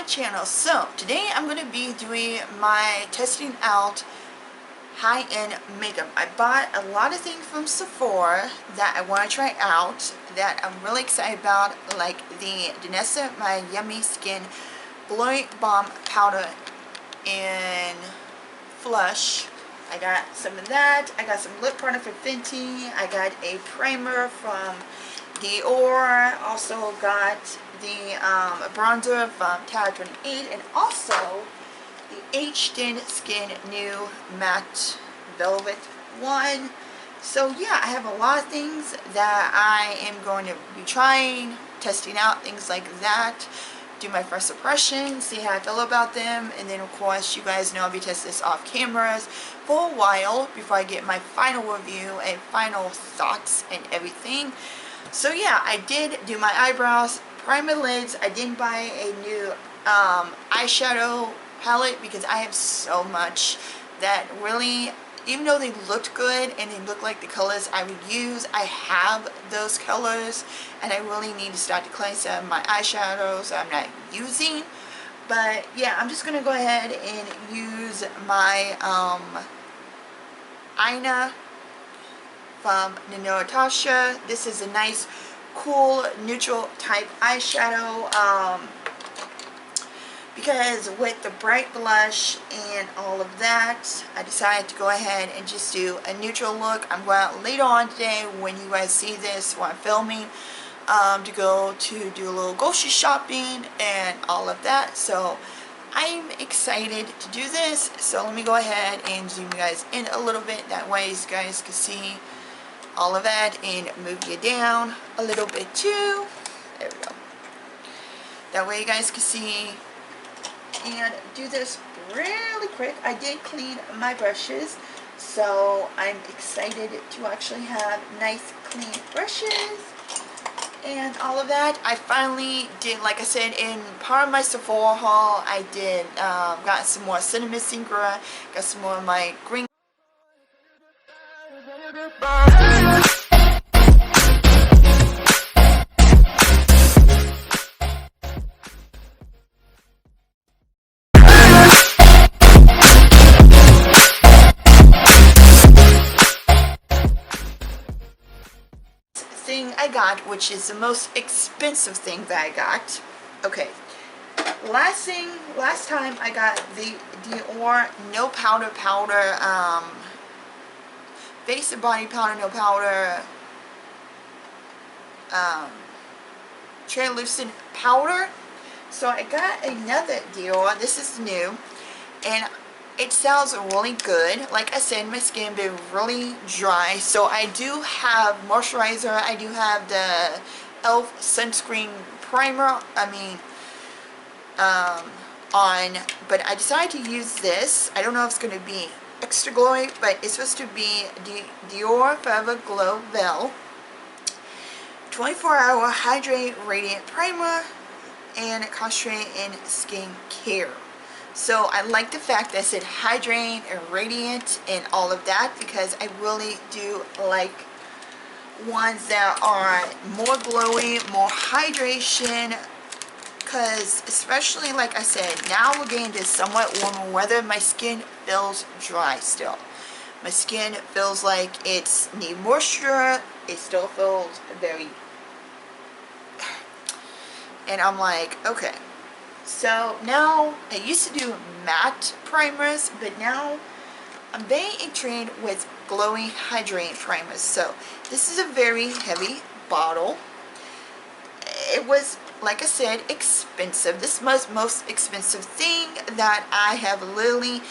my channel. So today I'm going to be doing my testing out high-end makeup. I bought a lot of things from Sephora that I want to try out that I'm really excited about, like the Danessa My Yummy Skin Blowing Balm Powder in Flush. I got some of that. I got some lip product from Fenty. I got a primer from Dior. Also got the bronzer from Tower 28, and also the H10 Skin New Matte Velvet one. So yeah, I have a lot of things that I am going to be trying, testing out, things like that. Do my first impressions, see how I feel about them, and then of course you guys know I'll be testing this off cameras for a while before I get my final review and final thoughts and everything. So yeah, I did do my eyebrows, primer lids. I didn't buy a new eyeshadow palette because I have so much that really, even though they looked good and they look like the colors I would use, I have those colors and I really need to start to cleanse some of my eyeshadows I'm not using. But yeah, I'm just gonna go ahead and use my ayana from Natasha. This is a nice cool neutral type eyeshadow, because with the bright blush and all of that, I decided to go ahead and just do a neutral look. I'm going out later on today when you guys see this while I'm filming, to go to do a little grocery shopping and all of that. So I'm excited to do this. So let me go ahead and zoom you guys in a little bit. That way you guys can see all of that, and move you down a little bit too. There we go. That way you guys can see, and do this really quick. I did clean my brushes, so I'm excited to actually have nice clean brushes and all of that. I finally did, like I said, in part of my Sephora haul, I did got some more cinnamon singra, got some more of my green thing I got, which is the most expensive thing that I got. Okay, last time I got the Dior No Powder face and body powder, no powder, translucent powder. So I got another Dior. This is new, and it sounds really good. Like I said, my skin been really dry, so I do have moisturizer. I do have the e.l.f. sunscreen primer, on, but I decided to use this. I don't know if it's going to be extra glowing, but it's supposed to be Dior Forever Glow Veil 24-hour hydrate radiant primer and concentrate in skin care. So I like the fact that it said hydrate and radiant and all of that, because I really do like ones that are more glowy, more hydration, because especially like I said, now we're getting to somewhat warmer weather. My skin feels dry still. My skin feels like it's need moisture. It still feels very, and I'm like, okay. So now, I used to do matte primers, but now I'm very intrigued with glowing hydrating primers. So this is a very heavy bottle. It was, like I said, expensive. This was the most expensive thing that I have literally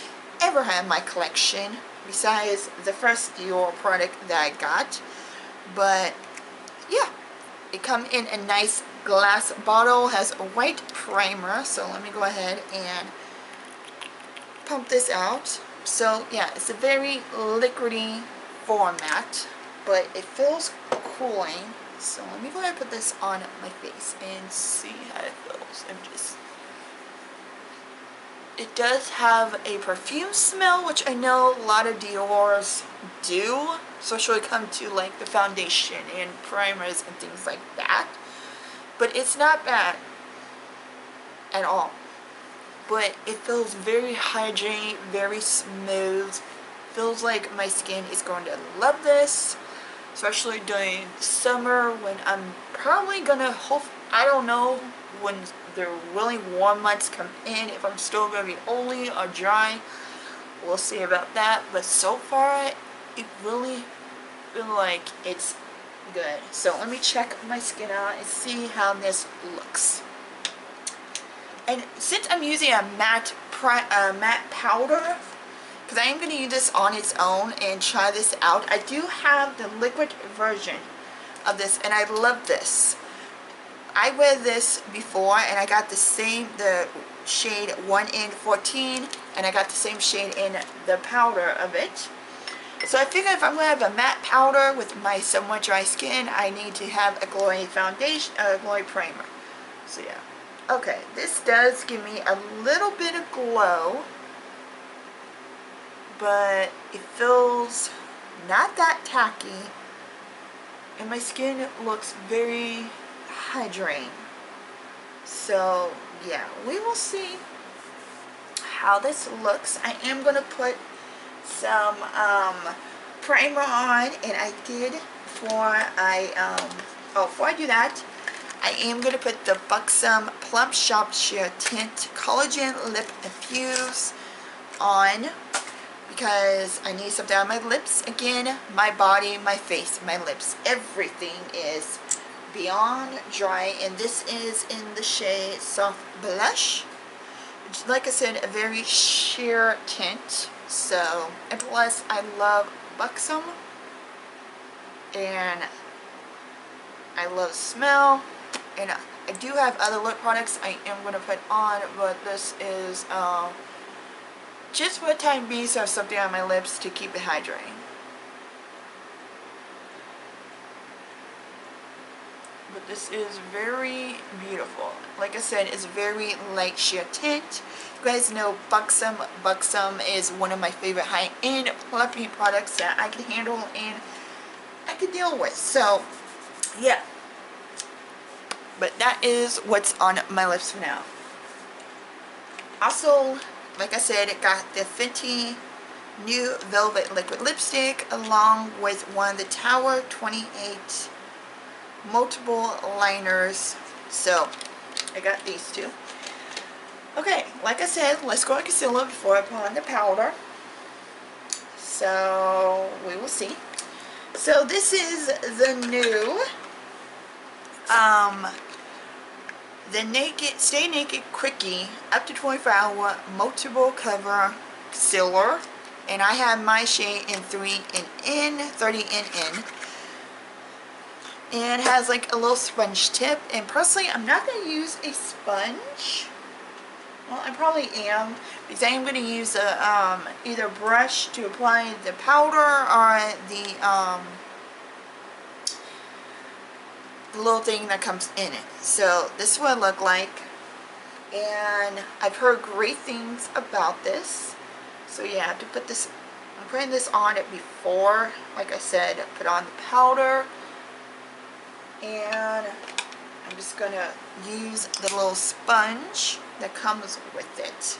ever had in my collection, besides the first Dior product that I got. But yeah, it comes in a nice glass bottle, has a white primer. So let me go ahead and pump this out. So yeah, it's a very liquidy format, but it feels cooling. So let me go ahead and put this on my face and see how it feels. It does have a perfume smell, which I know a lot of Dior's do, especially come to like the foundation and primers and things like that. But it's not bad at all. but it feels very hydrating, very smooth. Feels like my skin is going to love this, especially during summer when I'm probably gonna hope, I don't know when the really warm months come in, if I'm still gonna be oily or dry. We'll see about that, but so far it really feels like it's good. So let me check my skin out and see how this looks. And since I'm using a matte powder, because I am going to use this on its own and try this out, I do have the liquid version of this, and I love this. I wear this before, and I got the shade 1 in 14, and I got the same shade in the powder of it. So I figure if I'm going to have a matte powder with my somewhat dry skin, I need to have a glowy foundation, a glowy primer. So yeah. Okay, this does give me a little bit of glow, but it feels not that tacky, and my skin looks very hydrating. So yeah, we will see how this looks. I am going to put some primer on, and I did before I do that, I am going to put the Buxom Plump Shop Sheer Tint Collagen Lip Infuse on, because I need something on my lips. Again, my body, my face, my lips, everything is beyond dry, and this is in the shade Soft Blush, which, like I said, a very sheer tint. So, and plus I love Buxom, and I love the smell, and I do have other lip products I am going to put on, but this is just for the time being, so I have something on my lips to keep it hydrating. But this is very beautiful. Like I said, it's very light sheer tint. You guys know Buxom. Buxom is one of my favorite high-end plumping products that I can handle and I can deal with. So, yeah. But that is what's on my lips for now. Also, like I said, it got the Fenty New Velvet Liquid Lipstick along with one of the Tower 28 multiple liners. So I got these two. Okay, like I said, let's go on concealer before I put on the powder. So we will see. So this is the new Stay Naked Quickie Up to 24-Hour Multiple Cover Concealer, and I have my shade in 3 and in 30 and in. And it has like a little sponge tip, and personally I'm not going to use a sponge. Well, I probably am, because I am going to use a either brush to apply the powder or the little thing that comes in it. So this is what it looked like, and I've heard great things about this. So yeah, I have to put this, I'm putting this on it before, like I said, put on the powder. And I'm just going to use the little sponge that comes with it.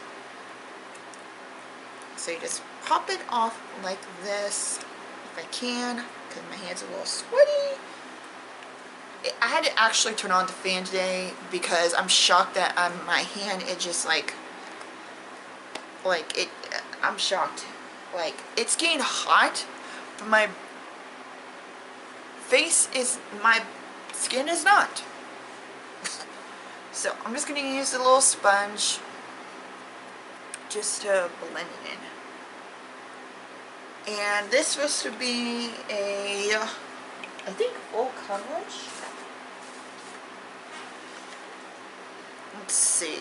So you just pop it off like this, if I can, because my hands are a little sweaty. I had to actually turn on the fan today because I'm shocked that my hand is just like it, I'm shocked. Like, it's getting hot, but my face is, my skin is not. So I'm just going to use the little sponge just to blend it in. And this was to be a, I think, full coverage. Let's see.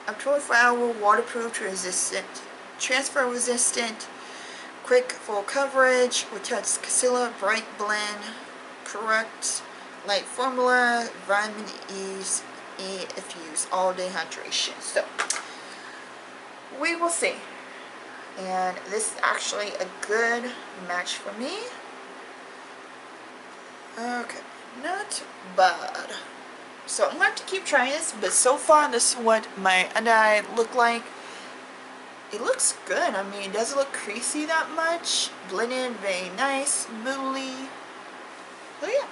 Up to 24-hour waterproof, resistant, transfer resistant, quick full coverage, Protects concealer, bright blend, correct light formula, vitamin E infused all day hydration. So we will see. And this is actually a good match for me. Okay, not bad. So I'm going to have to keep trying this, but so far this is what my under eye look like. It looks good. I mean, it doesn't look creasy that much. Blended, very nice, smoothly. So yeah,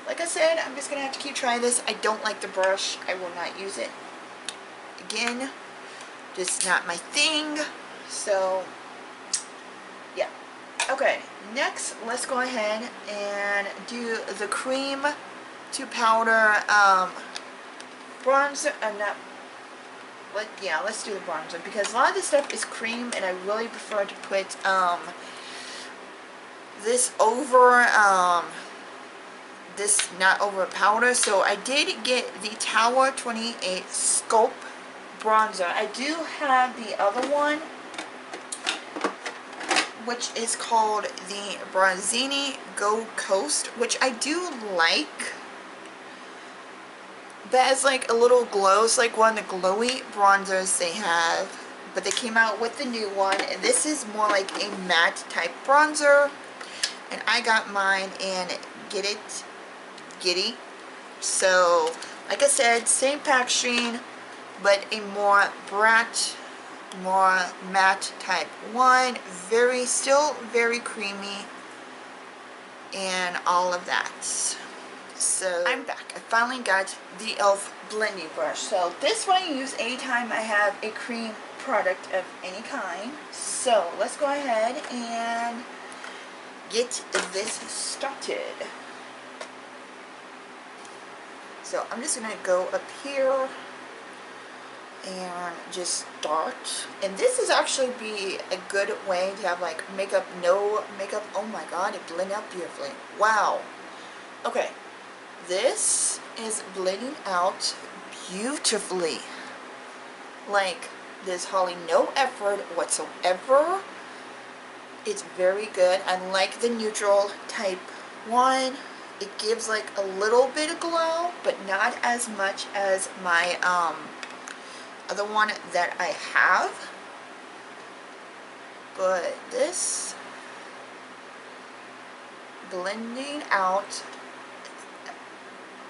like I said, I'm just going to have to keep trying this. I don't like the brush. I will not use it. Again, just not my thing. So yeah. Okay, next let's go ahead and do the cream to powder bronzer. Let's do the bronzer, because a lot of this stuff is cream and I really prefer to put this over this not over powder. So I did get the Tower 28 Sculpt bronzer. I do have the other one, which is called the Bronzini Gold Coast, which I do like. That is like a little glow. It's like one of the glowy bronzers they have, but they came out with the new one, and this is more like a matte type bronzer, and I got mine in Getty. So like I said, same packaging, but a more matte type one. Still very creamy and all of that. So I'm back. I finally got the e.l.f. blending brush. So this one I use anytime I have a cream product of any kind. So let's go ahead and get this started. So I'm just going to go up here and just start. And this is actually be a good way to have like makeup, no makeup. Oh my god, it blended out beautifully. Wow. Okay. This is blending out beautifully. Like, there's hardly no effort whatsoever. It's very good. I like the neutral type one. It gives like a little bit of glow, but not as much as my other one that I have. But this blending out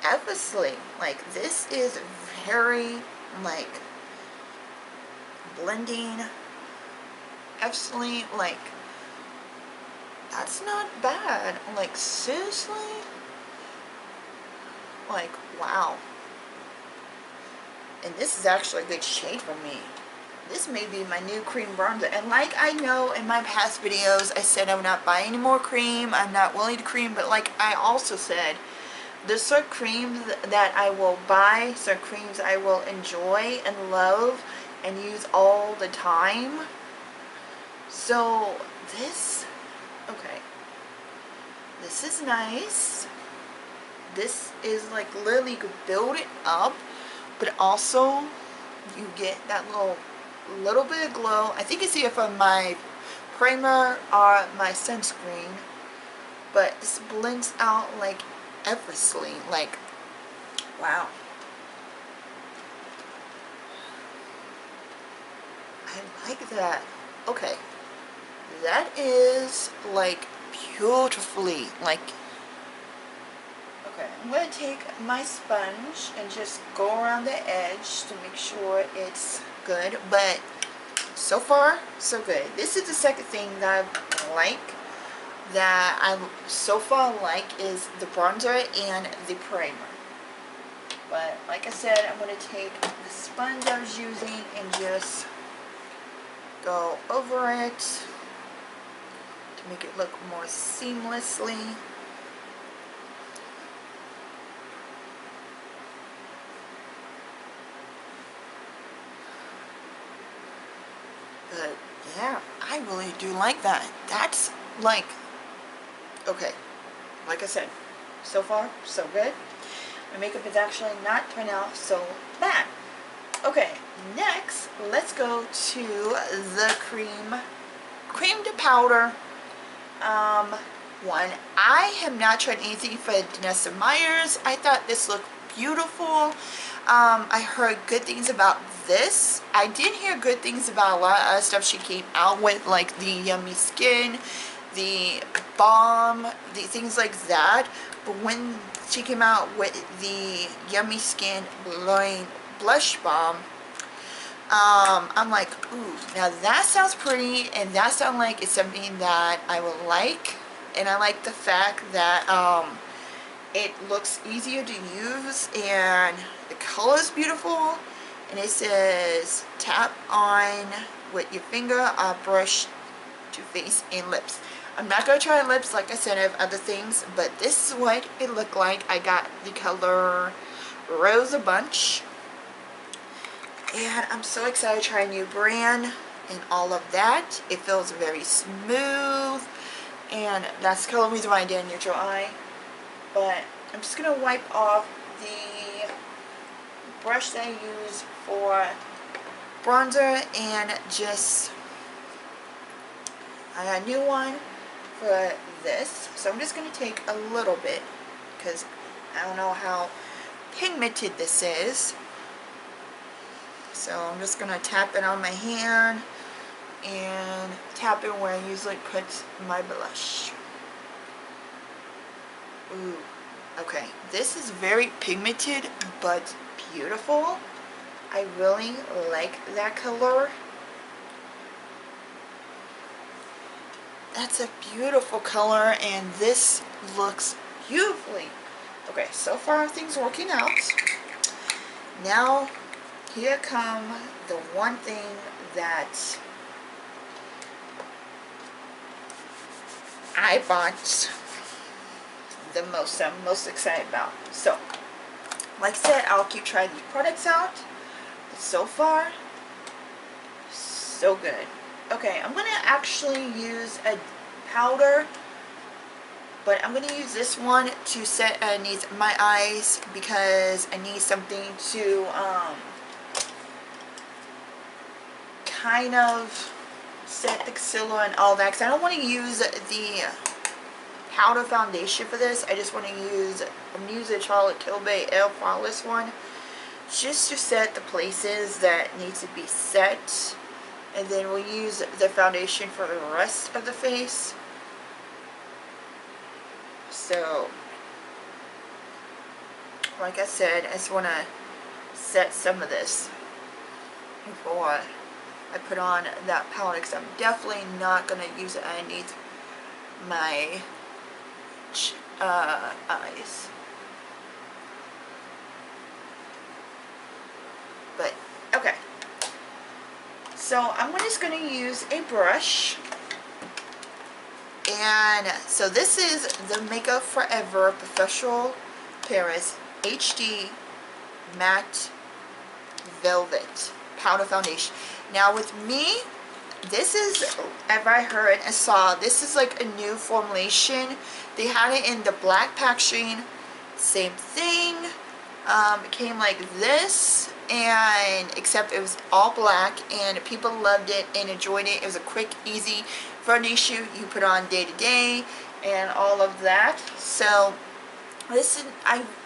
effortlessly. Like, this is very like blending effortlessly. Like, that's not bad. Like, seriously, like, wow. And this is actually a good shade for me. This may be my new cream bronzer. And like I know in my past videos, I said I would not buy any more cream. I'm not willing to cream. But like I also said, there's certain creams that I will buy, certain creams I will enjoy and love and use all the time. So this, okay, this is nice. This is like literally, you could build it up, but also you get that little bit of glow. I think it's either from my primer or my sunscreen, but this blends out like effortlessly. Like, wow. I like that. Okay, that is like beautifully like. Okay, I'm going to take my sponge and just go around the edge to make sure it's good. But so far so good. This is the second thing that I like, that I so far like, is the bronzer and the primer. But like I said, I'm going to take the sponge I was using and just go over it to make it look more seamlessly. But yeah, I really do like that. That's like, okay, like I said, so far so good. My makeup is actually not turning out so bad. Okay, next let's go to the cream to powder one. I have not tried anything for Danessa Myers. I thought this looked beautiful. I heard good things about this. I did hear good things about a lot of other stuff she came out with, like the Yummy Skin the balm, the things like that. But when she came out with the Yummy Skin Blowing Blush Balm, I'm like, ooh, now that sounds pretty, and that sounds like it's something that I would like. And I like the fact that it looks easier to use, and the color is beautiful. And it says tap on with your finger, brush to face and lips. I'm not going to try lips, like I said, I have other things, but this is what it looked like. I got the color Rose a Bunch, and I'm so excited to try a new brand and all of that. It feels very smooth, and that's the color reason why I did a neutral eye. But I'm just going to wipe off the brush that I use for bronzer, and just I got a new one for this. So I'm just going to take a little bit, because I don't know how pigmented this is. So I'm just going to tap it on my hand and tap it where I usually put my blush. Ooh, okay. This is very pigmented but beautiful. I really like that color. That's a beautiful color, and this looks beautifully. Okay, so far things working out. Now here come the one thing that I bought the most, I'm most excited about. So like I said, I'll keep trying these products out. But so far, so good. Okay, I'm going to actually use a powder, but I'm going to use this one to set underneath my eyes, because I need something to kind of set the concealer and all that, because I don't want to use the powder foundation for this. I just want to use, I'm going to use the Charlotte Tilbury Flawless one, just to set the places that need to be set. And then we'll use the foundation for the rest of the face. So, like I said, I just want to set some of this before I put on that powder, because I'm definitely not going to use it underneath my eyes. But, okay. So I'm just going to use a brush, and so this is the Makeup Forever Professional Paris HD Matte Velvet Powder Foundation. Now with me, this is, as I heard and saw, this is like a new formulation. They had it in the black packaging, same thing. It came like this, and except it was all black, and people loved it and enjoyed it. It was a quick, easy foundation you put on day to day and all of that. So this is,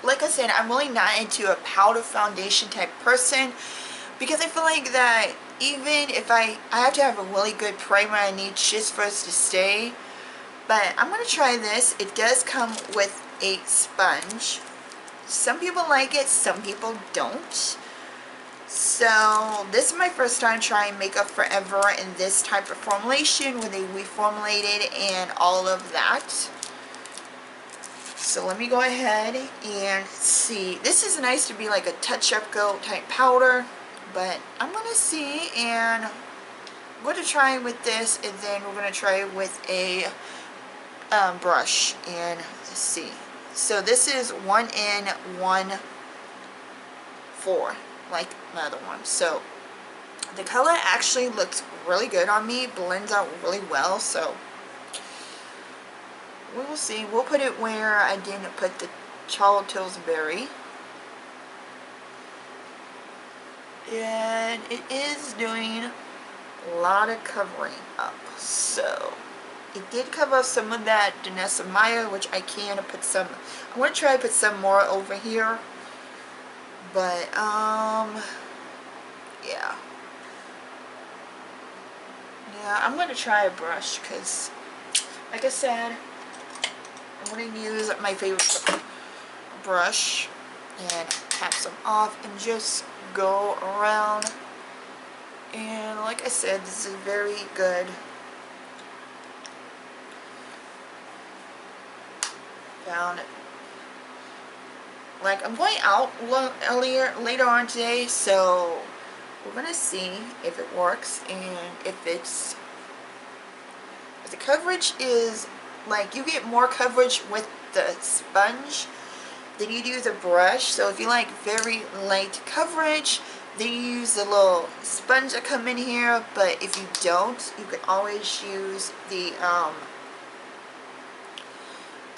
like I said, I'm really not into a powder foundation type person, because I feel like that even if I have to have a really good primer I need just for us to stay. But I'm going to try this. It does come with a sponge. Some people like it, some people don't. So this is my first time trying Makeup Forever in this type of formulation, when they reformulated and all of that. So let me go ahead and see. This is nice to be like a touch-up go type powder, but I'm going to see, and I'm going to try it with this, and then we're going to try it with a brush, and let's see. So this is 1 in, 1 4, like my other one. So the color actually looks really good on me, blends out really well. So we will see. We'll put it where I didn't put the Charlotte Tilbury, and it is doing a lot of covering up. So it did cover up some of that Danessa Maya, which I can put some. I want to try to put some more over here, but yeah, I'm going to try a brush, because like I said, I'm going to use my favorite brush and tap some off and just go around. And like I said, this is very good. Found it. Like, I'm going out later on today, so we're gonna see if it works and if it's, if the coverage is, like, you get more coverage with the sponge than you do the brush. So if you like very light coverage, then you use the little sponge that come in here. But if you don't, you can always use the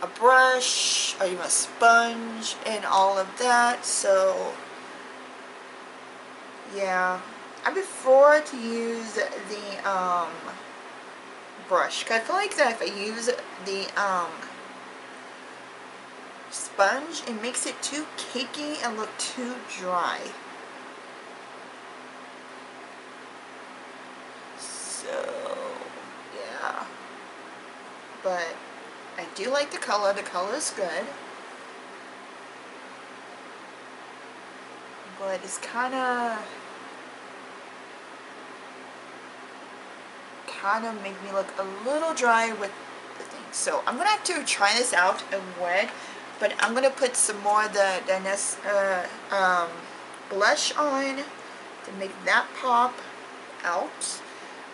a brush or even a sponge and all of that. So yeah, I prefer to use the brush, because I feel like that if I use the sponge, it makes it too cakey and look too dry. So yeah, but I do like the color. The color is good, but it's kind of make me look a little dry with the thing. So I'm gonna have to try this out and wet, but I'm gonna put some more of the danessa blush on to make that pop out.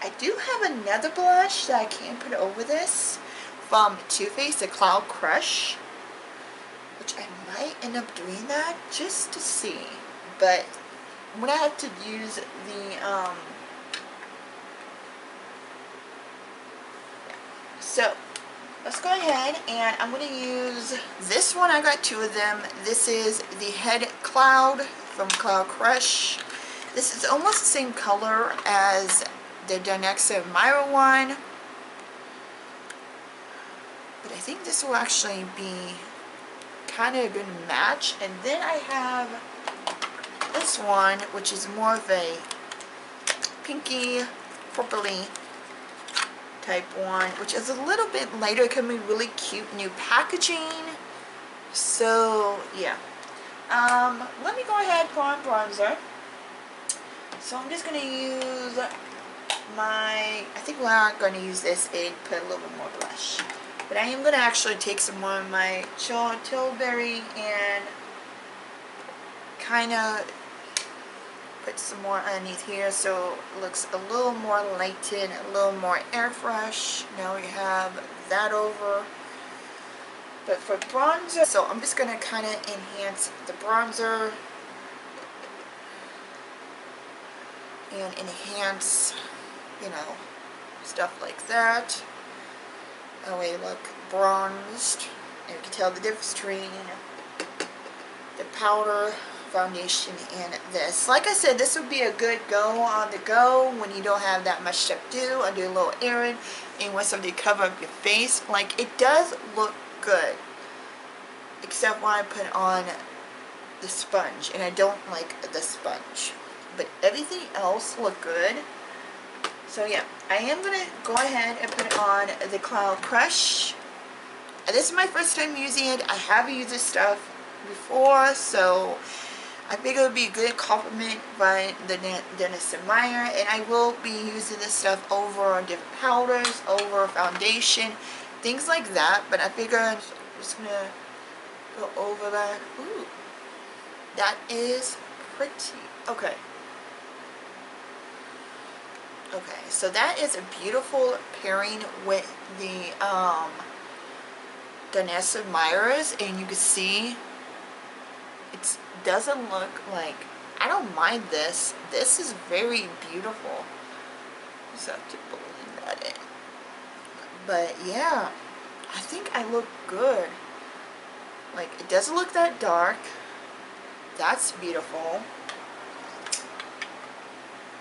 I do have another blush that I can put over this from Too Faced, the Cloud Crush, which I might end up doing that just to see. But I'm gonna have to use the so let's go ahead and I'm going to use this one. I got two of them. This is the Head Cloud from Cloud Crush. This is almost the same color as the Danessa Myra one, but I think this will actually be kind of a good match. And then I have this one, which is more of a pinky purpley type one, which is a little bit lighter. It can be really cute new packaging. So yeah, let me go ahead and put on bronzer. So I'm just going to use my, I think we're not going to use this and put a little bit more blush, but I am going to actually take some more of my tilbury and kind of put some more underneath here so it looks a little more lightened, a little more air fresh. Now we have that over. But for bronzer, so I'm just going to kind of enhance the bronzer and enhance, you know, stuff like that. That way look bronzed, and you can tell the difference between the powder foundation and this. Like I said, this would be a good go on the go when you don't have that much stuff to do, or do a little errand and you want something to cover up your face. Like, it does look good, except when I put on the sponge, and I don't like the sponge, but everything else look good. So yeah, I am gonna go ahead and put on the Cloud Crush. And this is my first time using it. I have used this stuff before, so I think it would be a good compliment by the Danessa Myra, and I will be using this stuff over different powders, over foundation, things like that. But I figure I'm just gonna go over that. Ooh, that is pretty. Okay. Okay, so that is a beautiful pairing with the Danessa Myra's, and you can see it doesn't look like, I don't mind this. This is very beautiful. Just have to blend that in. But yeah, I think I look good. Like, it doesn't look that dark. That's beautiful.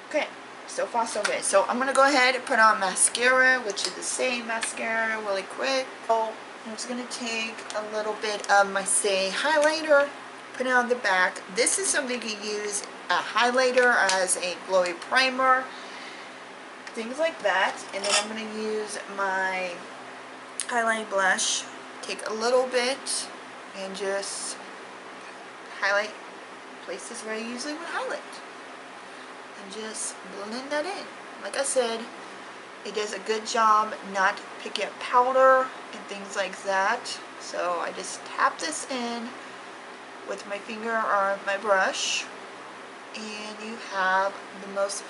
Okay, so far so good. So I'm gonna go ahead and put on mascara, which is the same mascara really quick. So I'm just gonna take a little bit of my highlighter, put it on the back. This is something you can use a highlighter as a glowy primer, things like that. And then I'm gonna use my highlight blush. Take a little bit and just highlight places where I usually would highlight. And just blend that in. Like I said, it does a good job not picking up powder and things like that. So I just tap this in with my finger or my brush, and you have the most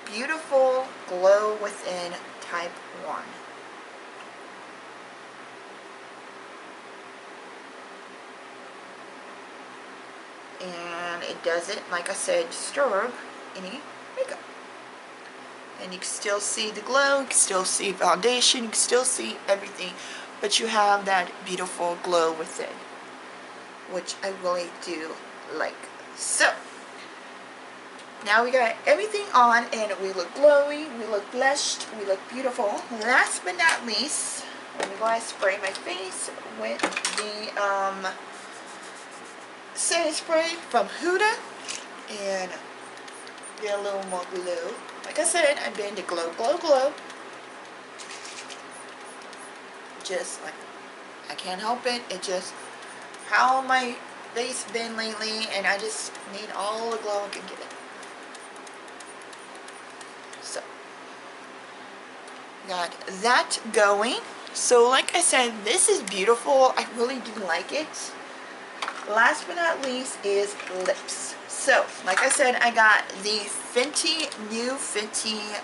beautiful glow within type 1. And it doesn't, like I said, disturb any makeup. And you can still see the glow, you can still see foundation, you can still see everything, but you have that beautiful glow within, which I really do like. So now we got everything on and we look glowy, we look blushed, we look beautiful. Last but not least, I'm going to spray my face with the setting spray from Huda and get a little more glow. Like I said, I've been to glow, glow, glow. Just like, I can't help it. It just, how my face been lately, and I just need all the glow I can get it. So, got that going. So like I said, this is beautiful. I really do like it. Last but not least is lips. So, like I said, I got the Fenty, new Fenty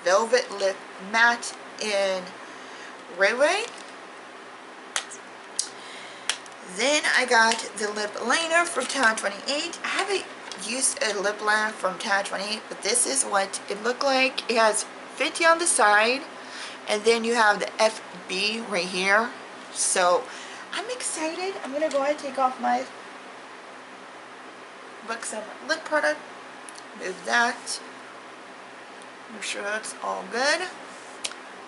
Velvet Lip Matte in Ray Ray. Then I got the lip liner from Town 28. I haven't used a lip liner from Town 28, but this is what it looked like. It has Fenty on the side, and then you have the FB right here. So, I'm excited. I'm going to go ahead and take off my buxom lip product. Move that. Make sure that's all good.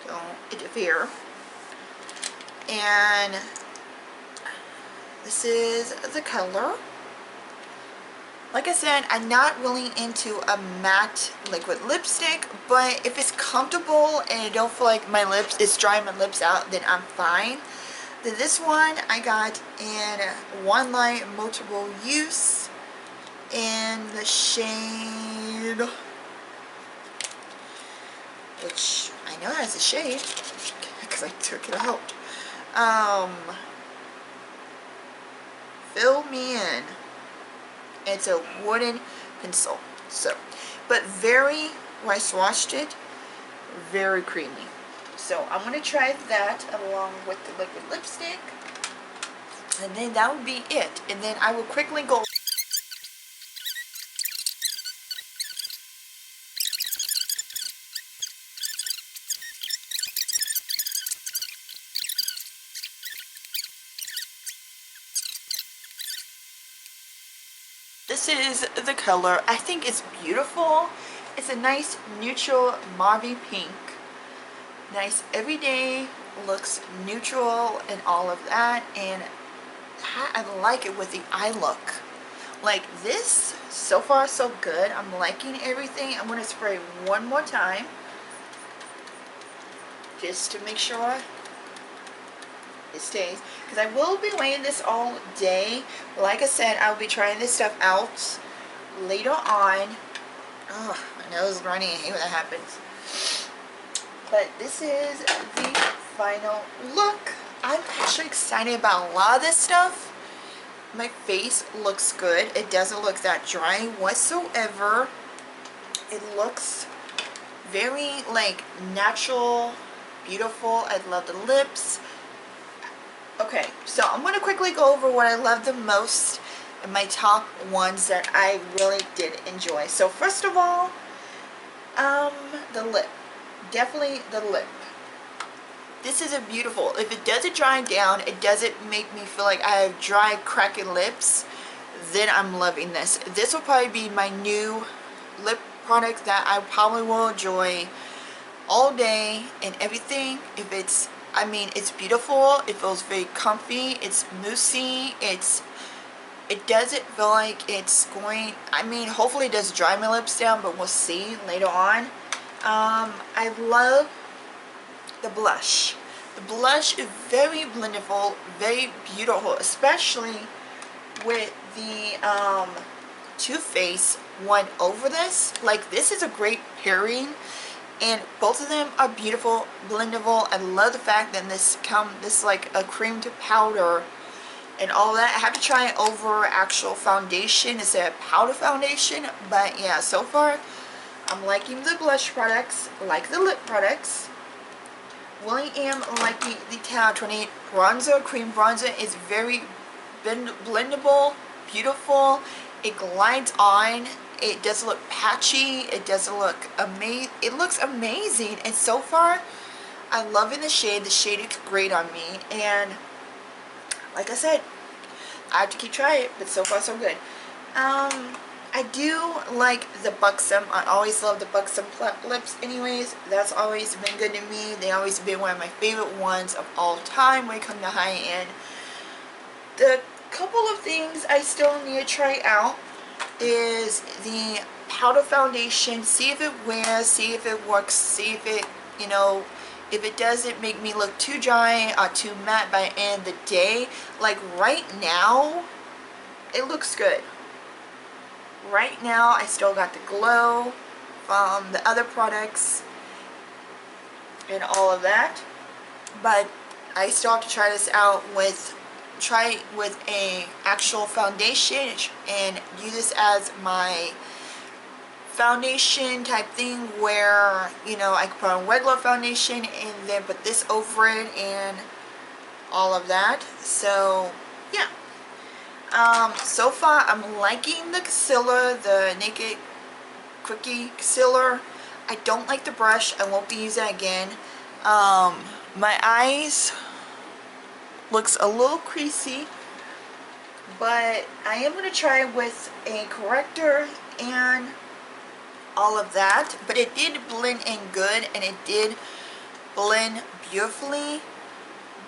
Don't interfere. And this is the color. Like I said, I'm not really into a matte liquid lipstick, but if it's comfortable and I don't feel like my lips is drying my lips out, then I'm fine. Then this one I got in One Light Multiple Use in the shade, which I know has a shade because I took it out. Fill Me In. It's a wooden pencil. So, but very, when I swatched it, very creamy. So I'm going to try that along with the liquid lipstick. And then that would be it. And then I will quickly go. This is the color. I think it's beautiful. It's a nice neutral mauvey pink. Nice everyday, looks neutral and all of that, and I like it with the eye look. Like this, so far so good. I'm liking everything. I'm going to spray one more time just to make sure it stays, because I will be wearing this all day. Like I said, I'll be trying this stuff out later on. Oh, my nose is running. I hate when that happens. But this is the final look. I'm actually excited about a lot of this stuff. My face looks good. It doesn't look that dry whatsoever. It looks very like natural, beautiful. I love the lips. Okay, so I'm going to quickly go over what I love the most and my top ones that I really did enjoy. So first of all, the lip. Definitely the lip. This is a beautiful, if it doesn't dry down, it doesn't make me feel like I have dry, cracked lips, then I'm loving this. This will probably be my new lip product that I probably will enjoy all day and everything. If it's, I mean, it's beautiful, it feels very comfy, it's moussey, it doesn't feel like it's going, I mean, hopefully it does dry my lips down, but we'll see later on. I love the blush. The blush is very blendable, very beautiful, especially with the Too Faced one over this. Like, this is a great pairing, and both of them are beautiful, blendable. I love the fact that this like a cream to powder and all that. I have to try it over actual foundation instead of powder foundation, but yeah, so far I'm liking the blush products, like the lip products. Really am liking the 10/28 bronzer. Cream bronzer is very blendable, beautiful. It glides on. It doesn't look patchy. It doesn't look amazing. It looks amazing, and so far I'm loving the shade. The shade is great on me, and like I said, I have to keep trying it, but so far so good. I do like the buxom. I always love the buxom plump lips anyways. That's always been good to me. They always been one of my favorite ones of all time when it comes to high end. The couple of things I still need to try out is the powder foundation. See if it wears, see if it works, see if it, you know, if it doesn't make me look too dry or too matte by the end of the day. Like right now, it looks good. Right now, I still got the glow from the other products and all of that. But I still have to try this out with a actual foundation and use this as my foundation type thing, where, you know, I can put on regular foundation and then put this over it and all of that. So yeah, so far I'm liking the concealer, the Naked Quickie concealer. I don't like the brush. I won't be using it again. My eyes looks a little creasy, but I am going to try with a corrector and all of that. But it did blend in good, and it did blend beautifully,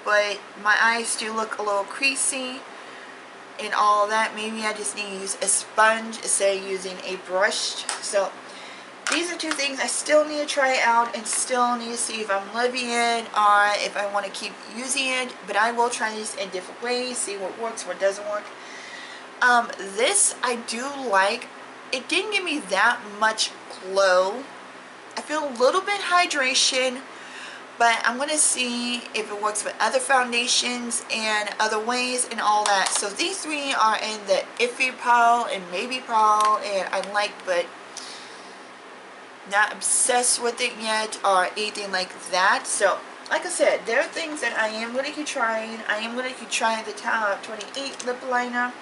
but my eyes do look a little creasy and all that. Maybe I just need to use a sponge instead of using a brush. So these are two things I still need to try out and still need to see if I'm loving it or if I want to keep using it. But I will try these in different ways, see what works, what doesn't work. This I do like. It didn't give me that much glow. I feel a little bit hydration, but I'm going to see if it works with other foundations and other ways and all that. So these three are in the iffy pile and maybe pile, and I like, but not obsessed with it yet or anything like that. So like I said, there are things that I am going to keep trying. I am going to keep trying the 10/28 lip liner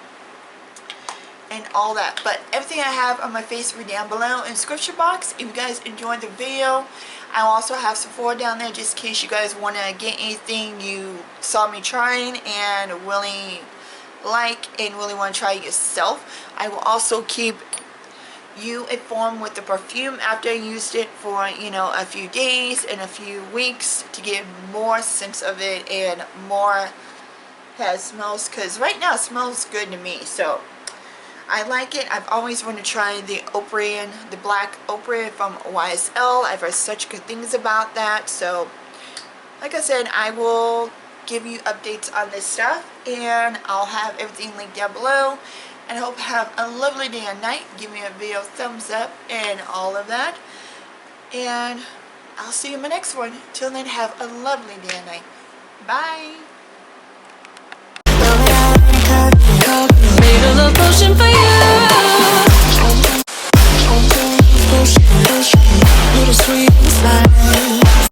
and all that. But everything I have on my face will be down below in the description box. If you guys enjoyed the video, I will also have Sephora down there just in case you guys want to get anything you saw me trying and really like and really want to try yourself. I will also keep you informed with the perfume after I used it for, you know, a few days and a few weeks to get more sense of it and more how it smells, because right now it smells good to me. So I like it. I've always wanted to try the Opry, the black Opry from YSL. I've heard such good things about that. So like I said, I will give you updates on this stuff, and I'll have everything linked down below. And I hope you have a lovely day and night. Give me a video thumbs up and all of that. And I'll see you in my next one. Till then, have a lovely day and night. Bye. Made a little potion for you.